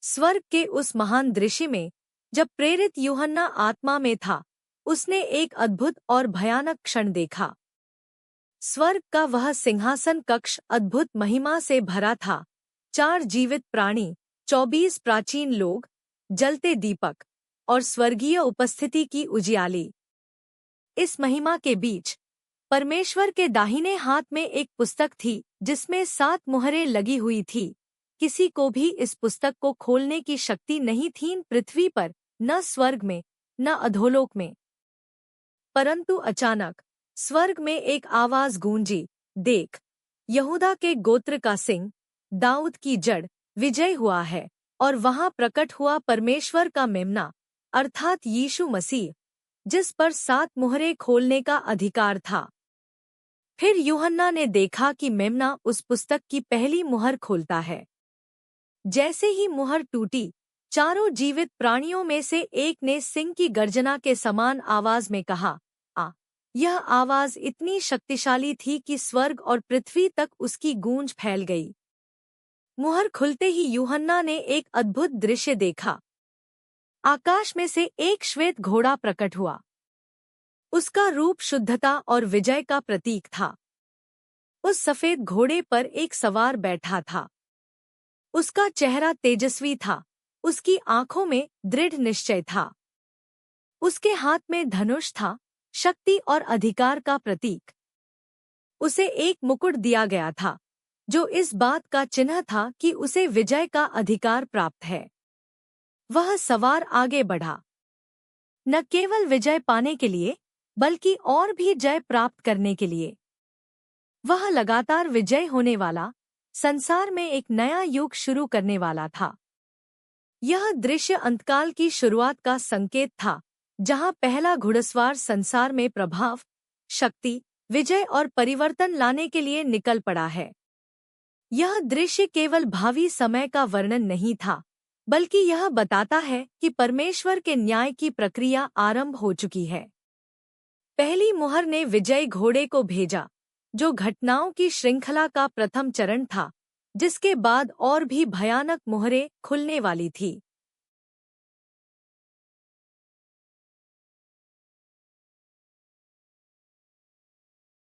स्वर्ग के उस महान दृश्य में जब प्रेरित यूहन्ना आत्मा में था, उसने एक अद्भुत और भयानक क्षण देखा। स्वर्ग का वह सिंहासन कक्ष अद्भुत महिमा से भरा था। 4 जीवित प्राणी, 24 प्राचीन लोग, जलते दीपक और स्वर्गीय उपस्थिति की उजियाली। इस महिमा के बीच परमेश्वर के दाहिने हाथ में एक पुस्तक थी जिसमें 7 मुहरें लगी हुई थी। किसी को भी इस पुस्तक को खोलने की शक्ति नहीं थी पृथ्वी पर, न स्वर्ग में, न अधोलोक में। परंतु अचानक स्वर्ग में एक आवाज गूंजी, देख, यहूदा के गोत्र का सिंह, दाऊद की जड़, विजय हुआ है और वहां प्रकट हुआ परमेश्वर का मेम्ना, अर्थात यीशु मसीह, जिस पर 7 मुहरें खोलने का अधिकार था। फिर यूहन्ना ने देखा कि मेम्ना उस पुस्तक की पहली मुहर खोलता है। जैसे ही मुहर टूटी, चारों जीवित प्राणियों में से एक ने सिंह की गर्जना के समान आवाज में कहा, आ। यह आवाज इतनी शक्तिशाली थी कि स्वर्ग और पृथ्वी तक उसकी गूंज फैल गई। मुहर खुलते ही यूहन्ना ने एक अद्भुत दृश्य देखा। आकाश में से एक श्वेत घोड़ा प्रकट हुआ। उसका रूप शुद्धता और विजय का प्रतीक था। उस सफेद घोड़े पर एक सवार बैठा था। उसका चेहरा तेजस्वी था, उसकी आंखों में दृढ़ निश्चय था। उसके हाथ में धनुष था, शक्ति और अधिकार का प्रतीक। उसे एक मुकुट दिया गया था, जो इस बात का चिन्ह था कि उसे विजय का अधिकार प्राप्त है। वह सवार आगे बढ़ा, न केवल विजय पाने के लिए, बल्कि और भी जय प्राप्त करने के लिए। वह लगातार विजय होने वाला, संसार में एक नया युग शुरू करने वाला था। यह दृश्य अंतकाल की शुरुआत का संकेत था, जहां पहला घुड़सवार संसार में प्रभाव, शक्ति, विजय और परिवर्तन लाने के लिए निकल पड़ा है। यह दृश्य केवल भावी समय का वर्णन नहीं था, बल्कि यह बताता है कि परमेश्वर के न्याय की प्रक्रिया आरंभ हो चुकी है। पहली मुहर ने विजयी घोड़े को भेजा, जो घटनाओं की श्रृंखला का प्रथम चरण था, जिसके बाद और भी भयानक मुहरें खुलने वाली थी।